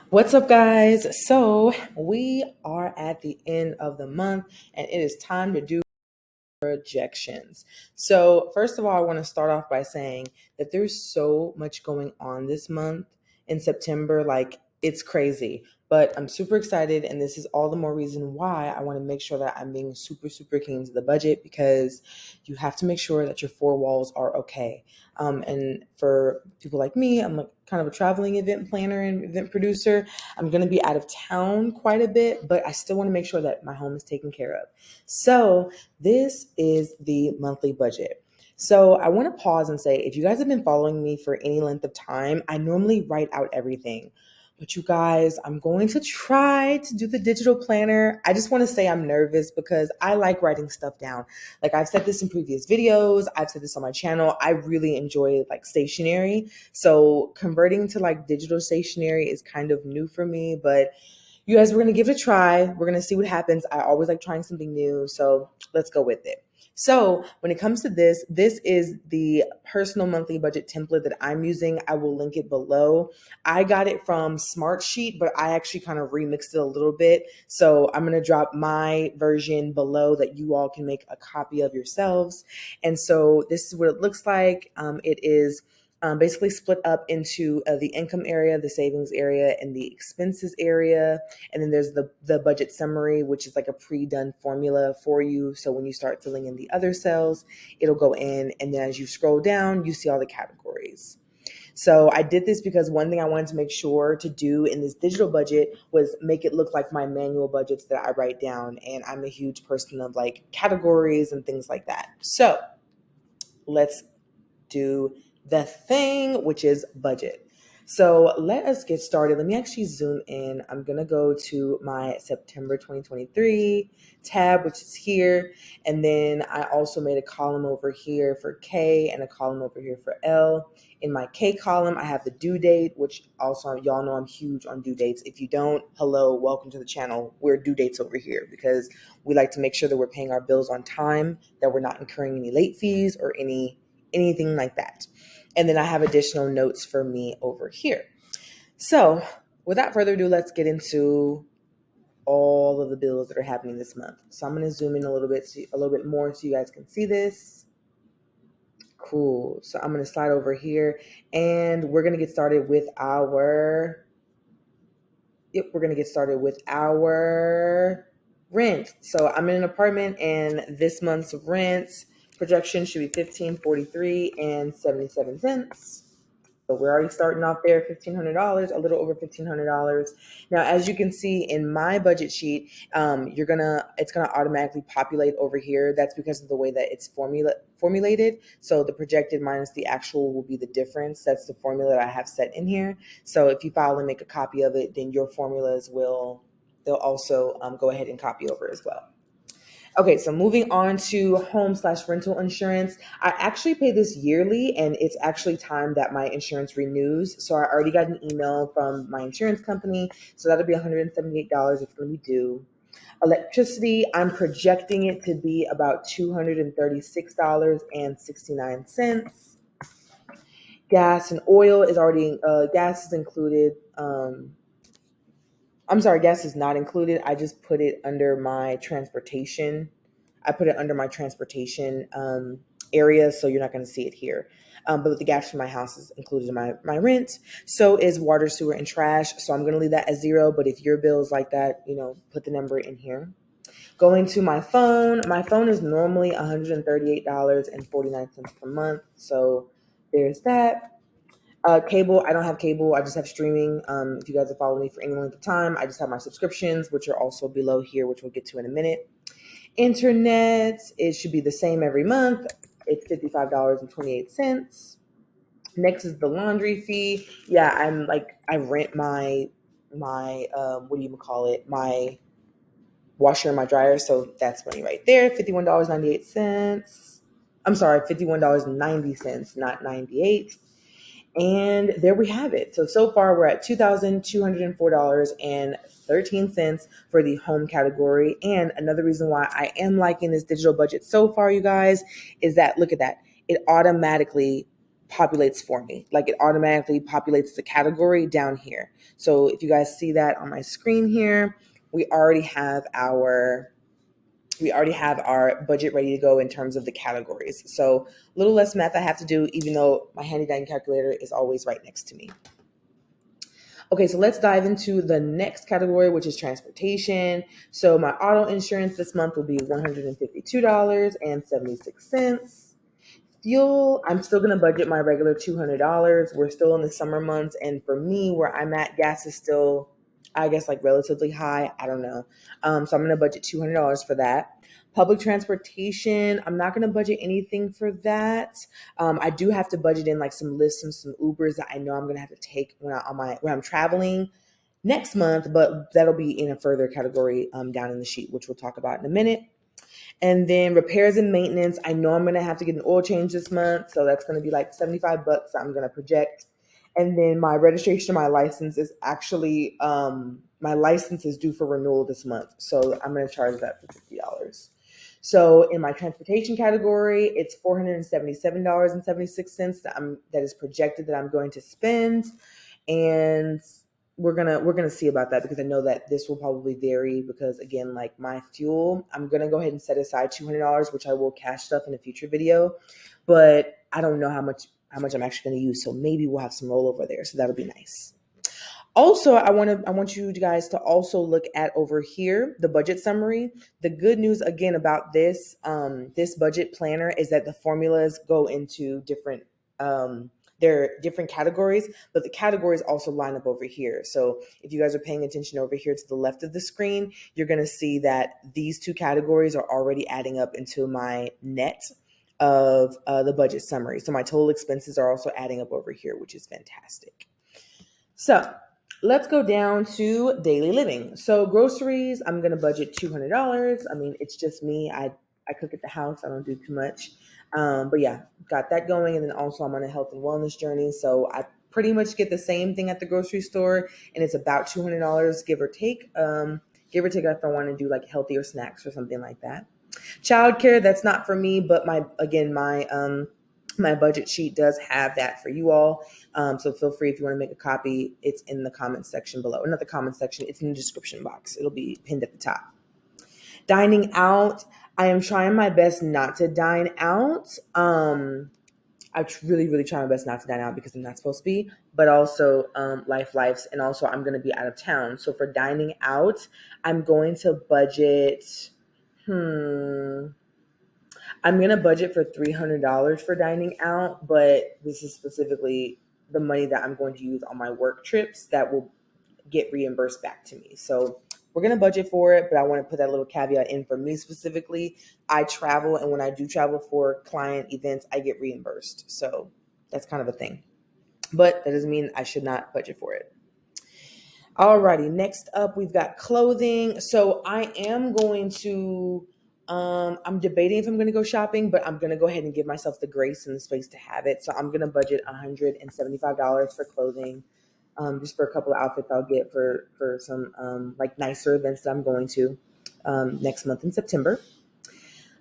What's up, guys? So, we are at the end of the month and it is time to do projections. So, first of all, I want to start off by saying that there's so much going on this month in September. Like, it's crazy, but I'm super excited. And this is all the more reason why I want to make sure that I'm being super, super keen to the budget because you have to make sure that your four walls are okay. And for people like me, I'm like kind of a traveling event planner and event producer. I'm going to be out of town quite a bit, but I still want to make sure that my home is taken care of. So, this is the monthly budget. So I want to pause and say, if you guys have been following me for any length of time, I normally write out everything. But you guys, I'm going to try to do the digital planner. I just want to say I'm nervous because I like writing stuff down. Like I've said this in previous videos, I've said this on my channel. I really enjoy like stationery. So converting to like digital stationery is kind of new for me, but you guys, we're going to give it a try. We're going to see what happens. I always like trying something new. So let's go with it. So when it comes to this is the personal monthly budget template that I'm using. I will link it below. I got it from Smartsheet, but I actually kind of remixed it a little bit. So I'm going to drop my version below that you all can make a copy of yourselves. And so this is what it looks like. It is basically split up into the income area, the savings area, and the expenses area. And then there's the budget summary, which is like a pre-done formula for you. So when you start filling in the other cells, it'll go in. And then as you scroll down, you see all the categories. So I did this because one thing I wanted to make sure to do in this digital budget was make it look like my manual budgets that I write down. And I'm a huge person of like categories and things like that. So let's do the thing, which is budget. So let us get started. Let me actually zoom in. I'm going to go to my September 2023 tab, which is here. And then I also made a column over here for K and a column over here for L. In my K column, I have the due date, which also y'all know I'm huge on due dates. If you don't, hello, welcome to the channel. We're due dates over here because we like to make sure that we're paying our bills on time, that we're not incurring any late fees or anything like that. And then I have additional notes for me over here. So without further ado, let's get into all of the bills that are happening this month. So I'm going to zoom in a little bit more so you guys can see this. Cool. So I'm going to slide over here and we're going to get started with our rent. So I'm in an apartment and this month's rent projection should be $1,543 and 77 cents. So we're already starting off there, $1,500, a little over $1,500. Now, as you can see in my budget sheet, it's gonna automatically populate over here. That's because of the way that it's formulated. So the projected minus the actual will be the difference. That's the formula that I have set in here. So if you file and make a copy of it, then your formulas they'll also go ahead and copy over as well. Okay, so moving on to home/rental insurance. I actually pay this yearly and it's actually time that my insurance renews. So I already got an email from my insurance company. So that'll be $178. It's going to be due. Electricity, I'm projecting it to be about $236.69. Gas and oil is already, gas is included. I'm sorry, gas is not included. I just put it under my transportation. I put it under my transportation area, so you're not going to see it here. But the gas for my house is included in my rent. So is water, sewer, and trash. So I'm going to leave that as 0. But if your bill is like that, put the number in here. Going to my phone is normally $138.49 per month. So there's that. Cable, I don't have cable. I just have streaming. If you guys have followed me for any length of time, I just have my subscriptions, which are also below here, which we'll get to in a minute. Internet, it should be the same every month. It's $55.28. Next is the laundry fee. Yeah, I rent my my washer and my dryer, so that's money right there. $51.98. I'm sorry, $51.90, not 98. And there we have it. So far we're at $2,204.13 for the home category. And another reason why I am liking this digital budget so far, you guys, is that, look at that. It automatically populates for me. Like it automatically populates the category down here. So if you guys see that on my screen here, we already have our budget ready to go in terms of the categories. So a little less math I have to do, even though my handy dandy calculator is always right next to me. Okay, so let's dive into the next category, which is transportation. So my auto insurance this month will be $152.76. Fuel, I'm still going to budget my regular $200. We're still in the summer months. And for me, where I'm at, gas is still, I guess, like relatively high. I don't know. So I'm going to budget $200 for that. Public transportation, I'm not going to budget anything for that. I do have to budget in like some Lyfts and some Ubers that I know I'm going to have to take when I'm traveling next month, but that'll be in a further category down in the sheet, which we'll talk about in a minute. And then repairs and maintenance, I know I'm going to have to get an oil change this month. So that's going to be like $75 I'm going to project. And then my registration, my license is actually, my license is due for renewal this month. So I'm going to charge that for $50. So in my transportation category, it's $477.76 that is projected that I'm going to spend. And we're gonna see about that, because I know that this will probably vary, because again, like my fuel, I'm gonna go ahead and set aside $200, which I will cash stuff in a future video, but I don't know how much I'm actually gonna use. So maybe we'll have some rollover there. So that'll be nice. Also, I want you guys to also look at over here the budget summary. The good news again about this this budget planner is that the formulas go into different they're different categories, but the categories also line up over here. So if you guys are paying attention over here to the left of the screen, you're going to see that these two categories are already adding up into my net of the budget summary. So my total expenses are also adding up over here, which is fantastic. So let's go down to daily living. So groceries, I'm going to budget $200. I mean, it's just me. I cook at the house. I don't do too much. But yeah, got that going. And then also I'm on a health and wellness journey. So I pretty much get the same thing at the grocery store, and it's about $200, give or take. Give or take if I want to do like healthier snacks or something like that. Childcare, that's not for me, but my budget sheet does have that for you all. So feel free if you want to make a copy. It's in the comment section below. Not the comment section, it's in the description box. It'll be pinned at the top. Dining out, I am trying my best not to dine out. I really try my best not to dine out because I'm not supposed to be, but also lives. And also I'm going to be out of town. So for dining out, I'm going to budget, I'm going to budget for $300 for dining out, but this is specifically the money that I'm going to use on my work trips that will get reimbursed back to me. So we're going to budget for it, but I want to put that little caveat in for me specifically. I travel, and when I do travel for client events, I get reimbursed. So that's kind of a thing. But that doesn't mean I should not budget for it. Alrighty, next up we've got clothing. So I am going to I'm debating if I'm going to go shopping, but I'm going to go ahead and give myself the grace and the space to have it. So I'm going to budget $175 for clothing, just for a couple of outfits I'll get for some like nicer events that I'm going to next month in September.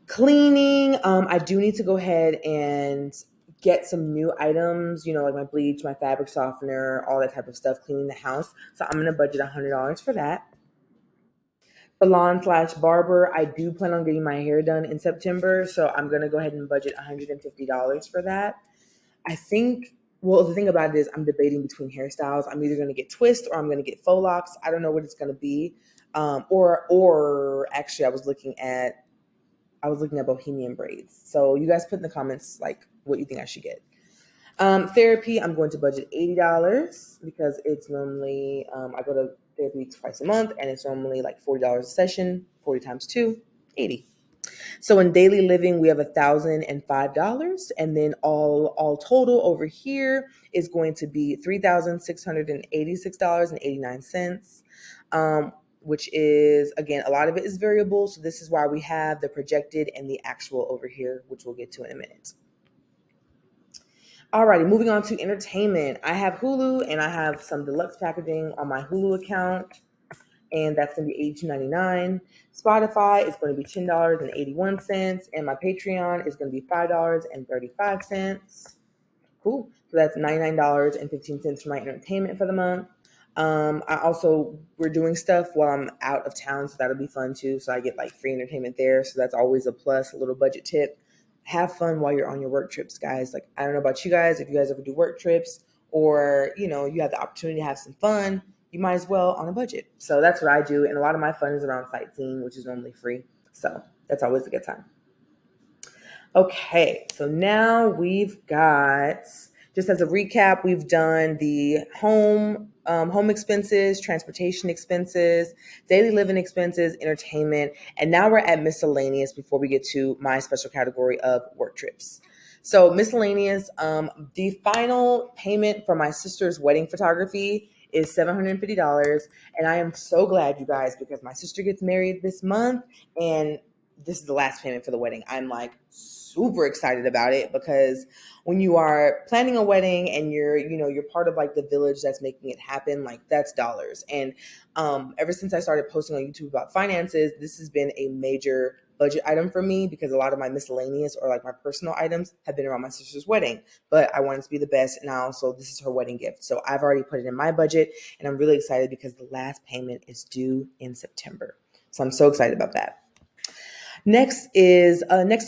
Cleaning, I do need to go ahead and get some new items, like my bleach, my fabric softener, all that type of stuff, cleaning the house. So I'm going to budget $100 for that. Salon/barber, I do plan on getting my hair done in September, so I'm going to go ahead and budget $150 for that. I think, well, the thing about it is I'm debating between hairstyles. I'm either going to get twist or I'm going to get faux locks. I don't know what it's going to be. Or actually I was looking at bohemian braids. So you guys put in the comments like what you think I should get. Therapy, I'm going to budget $80 because it's normally, I go to therapy twice a month, and it's normally like $40 a session. 40 times 2, 80. So in daily living, we have $1,005, and then all total over here is going to be $3,686.89. Which is, again, a lot of it is variable. So this is why we have the projected and the actual over here, which we'll get to in a minute. Alrighty, moving on to entertainment. I have Hulu, and I have some deluxe packaging on my Hulu account, and that's going to be $82.99. Spotify is going to be $10.81, and my Patreon is going to be $5.35. Cool. So that's $99.15 for my entertainment for the month. We're doing stuff while I'm out of town, so that'll be fun too. So I get like free entertainment there. So that's always a plus, a little budget tip. Have fun while you're on your work trips, guys. Like, I don't know about you guys, if you guys ever do work trips or, you have the opportunity to have some fun, you might as well on a budget. So that's what I do. And a lot of my fun is around sightseeing, which is normally free. So that's always a good time. Okay, so now we've got, just as a recap, we've done the home expenses, transportation expenses, daily living expenses, entertainment, and now we're at miscellaneous before we get to my special category of work trips. So miscellaneous, the final payment for my sister's wedding photography is $750, and I am so glad, you guys, because my sister gets married this month, and this is the last payment for the wedding. I'm like super excited about it because when you are planning a wedding and you're part of like the village that's making it happen, like that's dollars. And ever since I started posting on YouTube about finances, this has been a major budget item for me because a lot of my miscellaneous or like my personal items have been around my sister's wedding, but I wanted to be the best. And also this is her wedding gift. So I've already put it in my budget and I'm really excited because the last payment is due in September. So I'm so excited about that. Next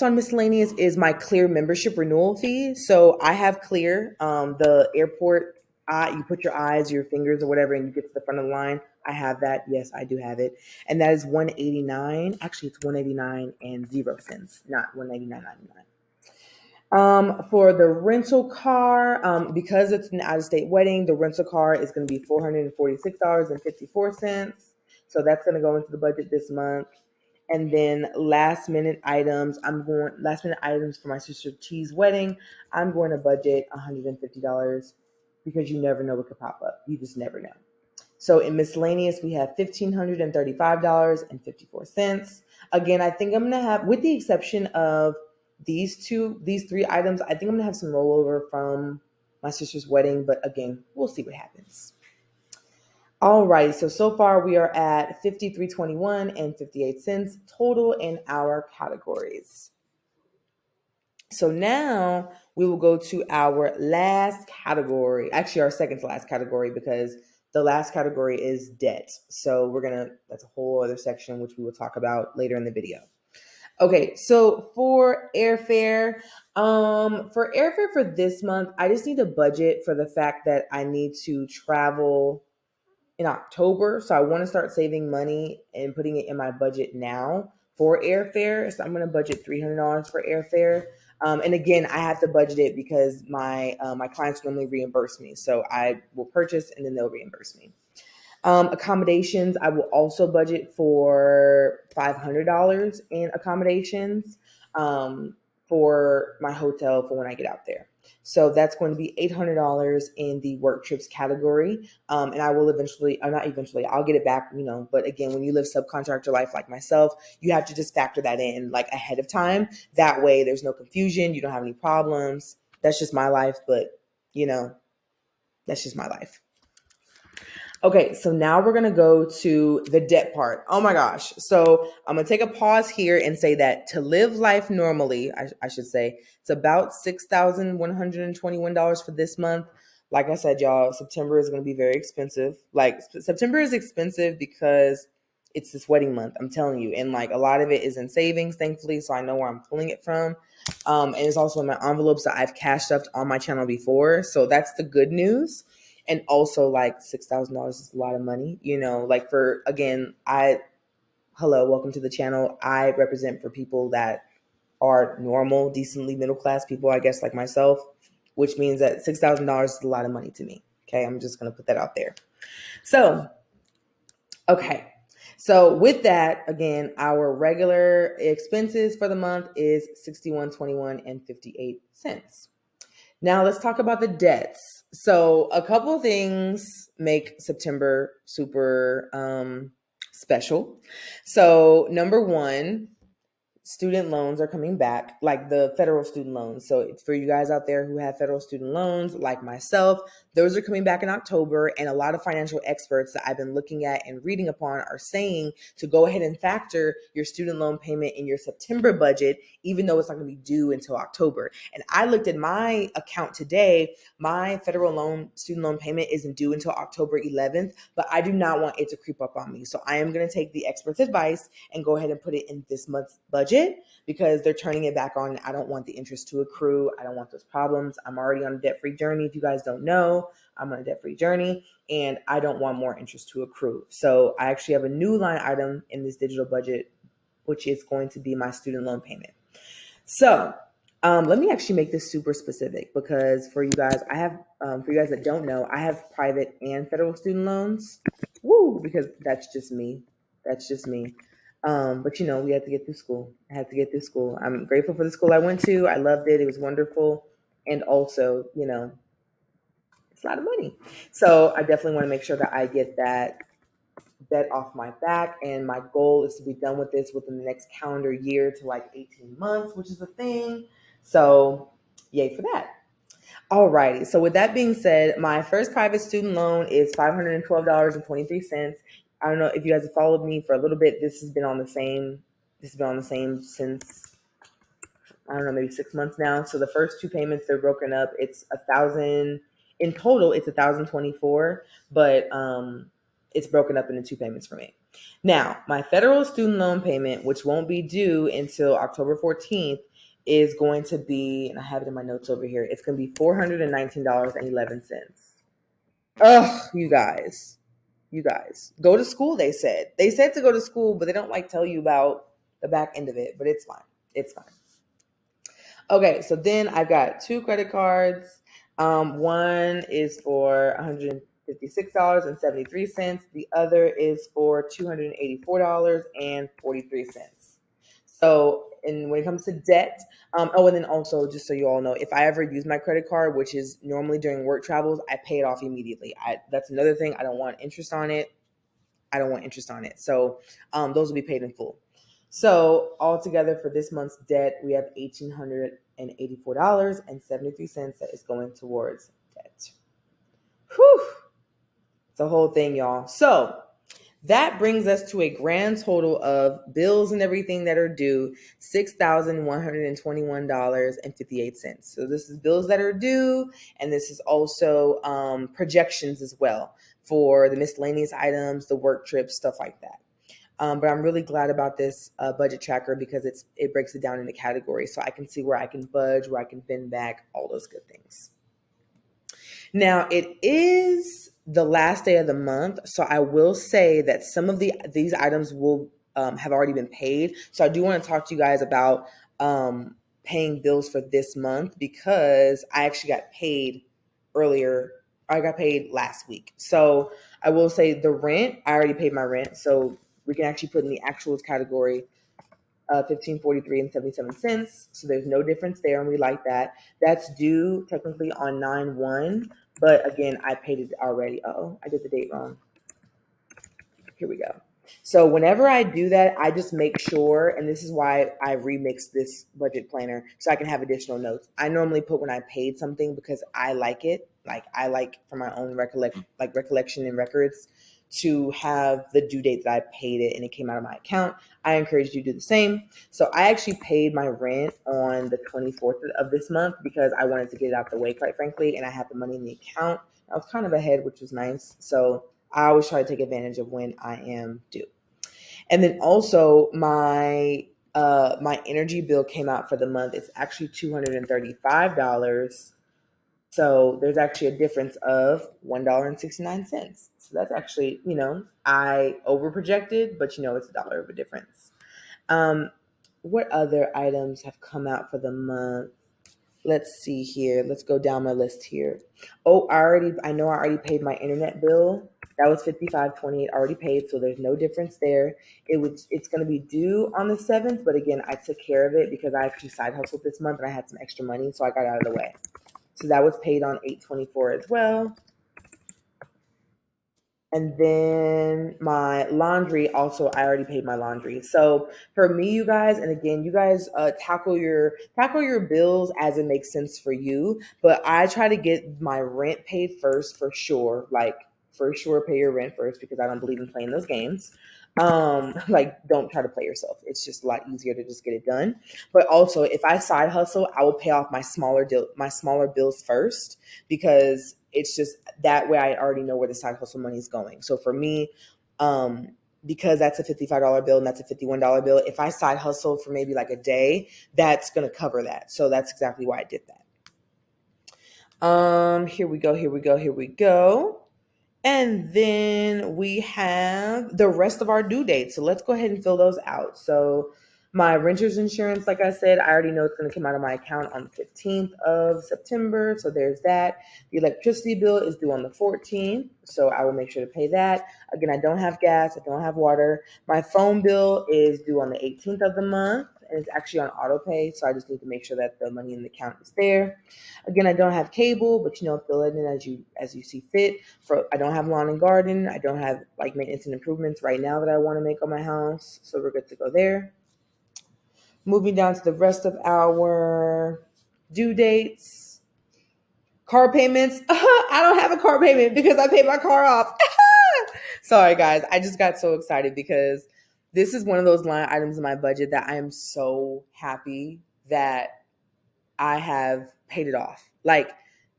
on miscellaneous is my Clear membership renewal fee. So I have Clear, the airport. You put your eyes, your fingers, or whatever, and you get to the front of the line. I have that. Yes, I do have it, and that is $189. Actually, it's $189.00, not $189.99. For the rental car, because it's an out-of-state wedding, the rental car is going to be $446.54. So that's going to go into the budget this month. And then last minute items for my sister T's wedding. I'm going to budget $150 because you never know what could pop up. You just never know. So in miscellaneous, we have $1,535.54. Again, I think I'm gonna have, with the exception of these three items, I think I'm gonna have some rollover from my sister's wedding, but again, we'll see what happens. All right, so far we are at 53.21 and 58 cents total in our categories. So now we will go to our last category, actually our second to last category, because the last category is debt. So that's a whole other section, which we will talk about later in the video. Okay, so for airfare for this month, I just need a budget for the fact that I need to travel in October. So I want to start saving money and putting it in my budget now for airfare. So I'm going to budget $300 for airfare. And again, I have to budget it because my clients normally reimburse me. So I will purchase and then they'll reimburse me. Accommodations, I will also budget for $500 in accommodations for my hotel for when I get out there. So that's going to be $800 in the work trips category. And I will I'll get it back, but again, when you live subcontractor life like myself, you have to just factor that in like ahead of time. That way there's no confusion. You don't have any problems. That's just my life, but that's just my life. Okay, so now we're going to go to the debt part. Oh my gosh. So I'm going to take a pause here and say that to live life normally, I should say, it's about $6,121 for this month. Like I said, y'all, September is going to be very expensive. Like September is expensive because it's this wedding month, I'm telling you. And like a lot of it is in savings, thankfully, so I know where I'm pulling it from. And it's also in my envelopes that I've cashed up on my channel before. So that's the good news. And also like $6,000 is a lot of money, like welcome to the channel. I represent for people that are normal, decently middle-class people, I guess, like myself, which means that $6,000 is a lot of money to me. Okay. I'm just going to put that out there. So, okay. So with that, again, our regular expenses for the month is $61.21 and 58 cents. Now let's talk about the debts. So a couple of things make September super special. So number one, student loans are coming back, like the federal student loans. So for you guys out there who have federal student loans, like myself, those are coming back in October. And a lot of financial experts that I've been looking at and reading upon are saying to go ahead and factor your student loan payment in your September budget, even though it's not going to be due until October. And I looked at my account today. My student loan payment isn't due until October 11th, but I do not want it to creep up on me. So I am going to take the expert's advice and go ahead and put it in this month's budget, because they're turning it back on. I don't want the interest to accrue. I don't want those problems. I'm already on a debt-free journey. If you guys don't know, I'm on a debt-free journey, and I don't want more interest to accrue. So I actually have a new line item in this digital budget, which is going to be my student loan payment. So let me actually make this super specific, because for you guys, for you guys that don't know, I have private and federal student loans. Woo, because that's just me. That's just me. But we had to get through school. I had to get through school. I'm grateful for the school I went to. I loved it. It was wonderful. And also, it's a lot of money. So I definitely want to make sure that I get that debt off my back. And my goal is to be done with this within the next calendar year to like 18 months, which is a thing. So yay for that. Alrighty. So with that being said, my first private student loan is $512.23. I don't know if you guys have followed me for a little bit. This has been on the same since, I don't know, maybe 6 months now. So the first two payments, they're broken up. It's $1,000 in total. It's $1,024, but it's broken up into two payments for me. Now, my federal student loan payment, which won't be due until October 14th, is going to be, and I have it in my notes over here, it's going to be $419.11. Ugh, you guys, go to school. They said to go to school, but they don't tell you about the back end of it. But it's fine. It's fine. Okay, so then I've got two credit cards. One is for $156.73. The other is for $284.43. So, and when it comes to debt, and then also, just so you all know, if I ever use my credit card, which is normally during work travels, I pay it off immediately. That's another thing. I don't want interest on it. So those will be paid in full. So altogether for this month's debt, we have $1,884.73 that is going towards debt. Whew. It's a whole thing, y'all. So that brings us to a grand total of bills and everything that are due, $6,121.58. So this is bills that are due, and this is also projections as well for the miscellaneous items, the work trips, stuff like that. But I'm really glad about this budget tracker, because it breaks it down into categories, so I can see where I can budge, where I can bend back, all those good things. Now, it is the last day of the month, so I will say that some of these items will have already been paid. So I do want to talk to you guys about paying bills for this month, because I actually got paid earlier. I got paid last week. So I will say the rent, I already paid my rent, so we can actually put in the actuals category $15.43.77. So there's no difference there, and we like that. That's due technically on 9/1, but again, I paid it already. Oh, I did the date wrong. Here we go. So whenever I do that, I just make sure, and this is why I remix this budget planner, so I can have additional notes. I normally put when I paid something, because I like it. I like for my own recollection and records to have the due date that I paid it and it came out of my account. I encourage you to do the same. So I actually paid my rent on the 24th of this month, because I wanted to get it out the way, quite frankly, and I had the money in the account. I was kind of ahead, which was nice. So I always try to take advantage of when I am due. And then also my energy bill came out for the month. It's actually $235. So there's actually a difference of $1.69. So that's actually, I over projected, but it's $1 of a difference. What other items have come out for the month? Let's see here. Let's go down my list here. Oh, I know I already paid my internet bill. That was $55.28 already paid, so there's no difference there. It's going to be due on the 7th, but again, I took care of it because I actually side hustled this month and I had some extra money, so I got out of the way. So that was paid on 8/24 as well. And then my laundry, also I already paid my laundry. So for me, you guys, and again, you guys tackle your bills as it makes sense for you. But I try to get my rent paid first for sure. Like for sure, pay your rent first because I don't believe in playing those games. Like don't try to play yourself. It's just a lot easier to just get it done. But also, if I side hustle, I will pay off my smaller bills first because it's just that way I already know where the side hustle money is going. So for me, um, because that's a $55 bill and that's a $51 bill, if I side hustle for maybe like a day, that's going to cover that. So that's exactly why I did that. Here we go, here we go, here we go. And then we have the rest of our due dates. So let's go ahead and fill those out. So my renter's insurance, like I said, I already know it's going to come out of my account on the 15th of September. So there's that. The electricity bill is due on the 14th. So I will make sure to pay that. Again, I don't have gas. I don't have water. My phone bill is due on the 18th of the month. And it's actually on auto pay. So I just need to make sure that the money in the account is there. Again, I don't have cable, but fill it in as you see fit. I don't have lawn and garden. I don't have like maintenance and improvements right now that I want to make on my house. So we're good to go there. Moving down to the rest of our due dates. Car payments. I don't have a car payment because I paid my car off. Sorry, guys. I just got so excited because this is one of those line items in my budget that I am so happy that I have paid it off. Like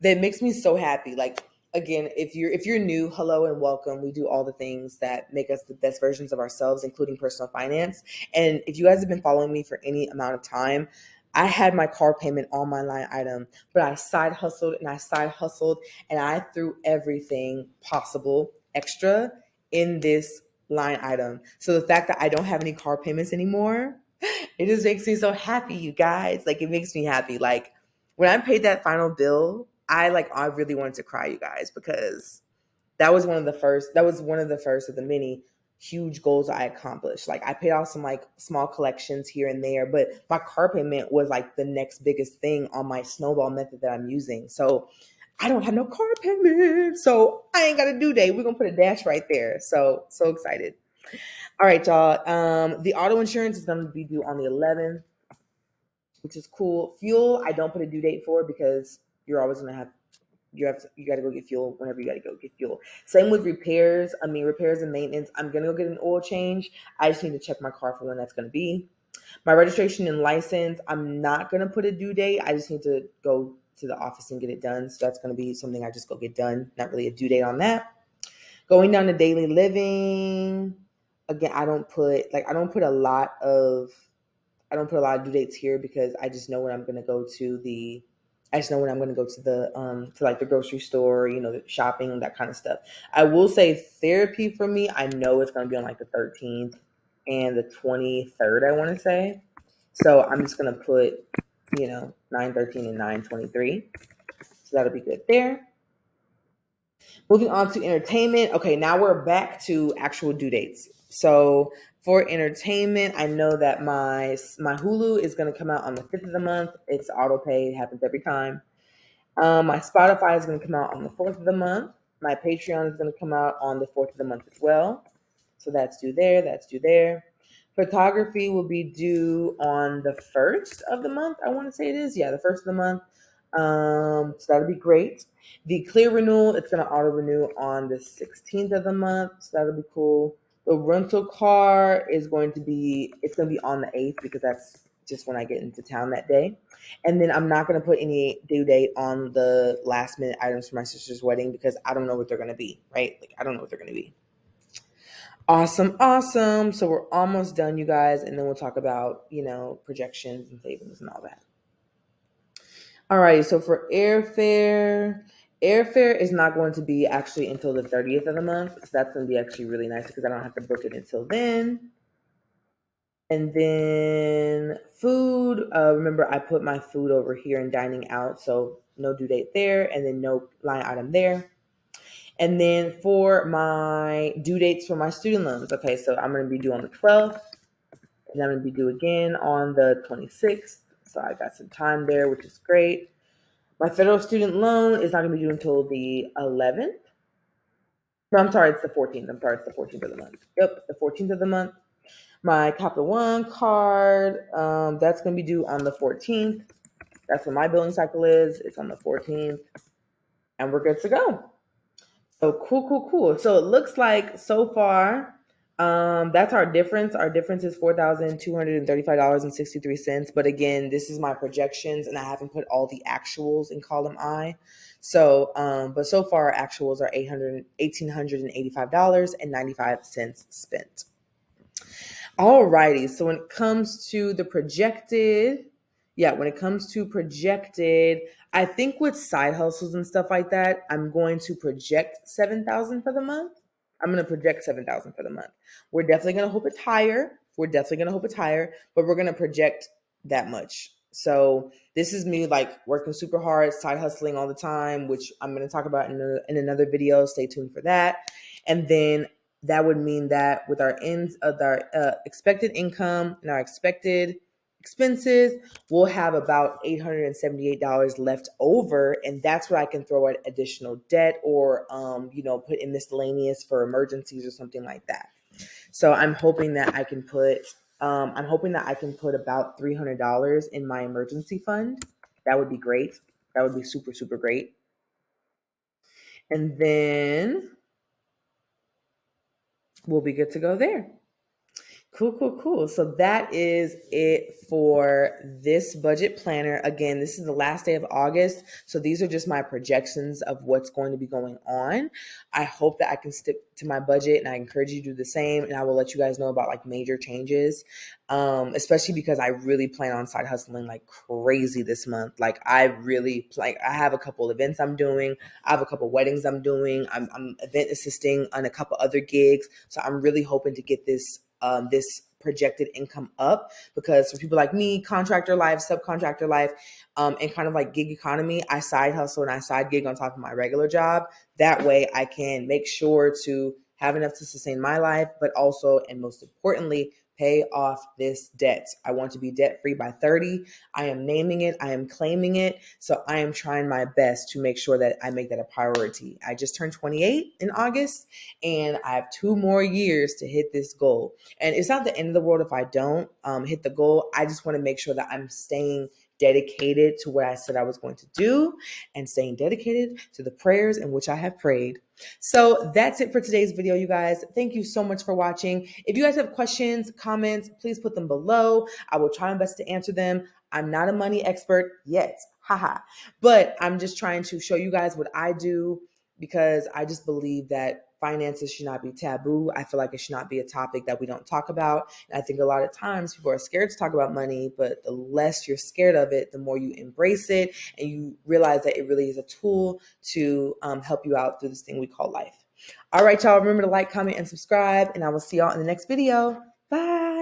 that makes me so happy. Like again, if you're new, hello and welcome. We do all the things that make us the best versions of ourselves, including personal finance. And if you guys have been following me for any amount of time, I had my car payment on my line item, but I side hustled and I side hustled and I threw everything possible extra in this line item. So the fact that I don't have any car payments anymore, it just makes me so happy, you guys. Like it makes me happy. Like when I paid that final bill, I really wanted to cry, you guys, because that was one of the first of the many huge goals I accomplished. Like I paid off some like small collections here and there, but my car payment was like the next biggest thing on my snowball method that I'm using. So I don't have no car payment. So I ain't got a due date. We're gonna put a dash right there. So excited. All right, y'all. The auto insurance is going to be due on the 11th, which is cool. Fuel, I don't put a due date for because you're always going to have you got to go get fuel whenever you got to go get fuel. Same with repairs. Repairs and maintenance. I'm going to go get an oil change. I just need to check my car for when that's going to be. My registration and license, I'm not going to put a due date. I just need to go to the office and get it done. So that's going to be something I just go get done. Not really a due date on that. Going down to daily living, again, I don't put a lot of due dates here because I just know when I'm gonna go to the to like the grocery store, the shopping, that kind of stuff. I will say therapy for me, I know it's gonna be on like the 13th and the 23rd, I want to say. So I'm just gonna put, 9/13 and 9/23. So that'll be good there. Moving on to entertainment. Okay, now we're back to actual due dates. So for entertainment, I know that my Hulu is going to come out on the 5th of the month. It's auto pay. It happens every time. My Spotify is going to come out on the 4th of the month. My Patreon is going to come out on the 4th of the month as well. So that's due there. That's due there. Photography will be due on the 1st of the month. I want to say it is. Yeah, the 1st of the month. So that'll be great. The clear renewal, it's going to auto renew on the 16th of the month. So that'll be cool. The rental car it's going to be on the 8th because that's just when I get into town that day. And then I'm not going to put any due date on the last minute items for my sister's wedding because I don't know what they're going to be, right? Like I don't know what they're going to be. Awesome, awesome. So we're almost done, you guys, and then we'll talk about, projections and savings and all that. All right, so for airfare is not going to be actually until the 30th of the month. So that's going to be actually really nice because I don't have to book it until then. And then food, remember I put my food over here in dining out, so no due date there, and then no line item there. And then for my due dates for my student loans, okay, so I'm going to be due on the 12th, and I'm going to be due again on the 26th. So I got some time there, which is great. My federal student loan is not going to be due until the 11th. No, I'm sorry, it's the 14th. I'm sorry, it's the 14th of the month. Yep, the 14th of the month. My Capital One card, that's going to be due on the 14th. That's when my billing cycle is. It's on the 14th, and we're good to go. So cool, cool, cool. So it looks like so far, that's our difference. Our difference is $4,235.63. But again, this is my projections, and I haven't put all the actuals in column I. So, but so far, our actuals are $1,885.95 spent. Alrighty. So when it comes to the projected, when it comes to projected, I think with side hustles and stuff like that, I'm going to project 7,000 for the month. I'm going to project 7,000 for the month. We're definitely going to hope it's higher. But we're going to project that much. So this is me like working super hard, side hustling all the time, which I'm going to talk about in another video. Stay tuned for that. And then that would mean that with our ends of our expected income and our expected expenses, we'll have about $878 left over, and that's what I can throw at additional debt or put in miscellaneous for emergencies or something like that. So I'm hoping that I can put about $300 in my emergency fund. That would be great. That would be super, super great. And then we'll be good to go there. Cool, cool, cool. So that is it for this budget planner. Again, this is the last day of August. So these are just my projections of what's going to be going on. I hope that I can stick to my budget, and I encourage you to do the same. And I will let you guys know about like major changes, especially because I really plan on side hustling like crazy this month. Like I have a couple events I'm doing. I have a couple weddings I'm doing. I'm event assisting on a couple other gigs. So I'm really hoping to get this projected income up, because for people like me, contractor life, subcontractor life, and kind of like gig economy, I side hustle and I side gig on top of my regular job. That way I can make sure to have enough to sustain my life, but also, and most importantly, pay off this debt. I want to be debt free by 30. I am naming it. I am claiming it. So I am trying my best to make sure that I make that a priority. I just turned 28 in August, and I have 2 more years to hit this goal. And it's not the end of the world if I don't hit the goal. I just want to make sure that I'm staying dedicated to what I said I was going to do, and staying dedicated to the prayers in which I have prayed. So that's it for today's video, you guys. Thank you so much for watching. If you guys have questions, comments, please put them below. I will try my best to answer them. I'm not a money expert yet, haha, but I'm just trying to show you guys what I do, because I just believe that finances should not be taboo. I feel like it should not be a topic that we don't talk about. And I think a lot of times people are scared to talk about money, but the less you're scared of it, the more you embrace it and you realize that it really is a tool to help you out through this thing we call life. All right, y'all, remember to like, comment, and subscribe, and I will see y'all in the next video. Bye.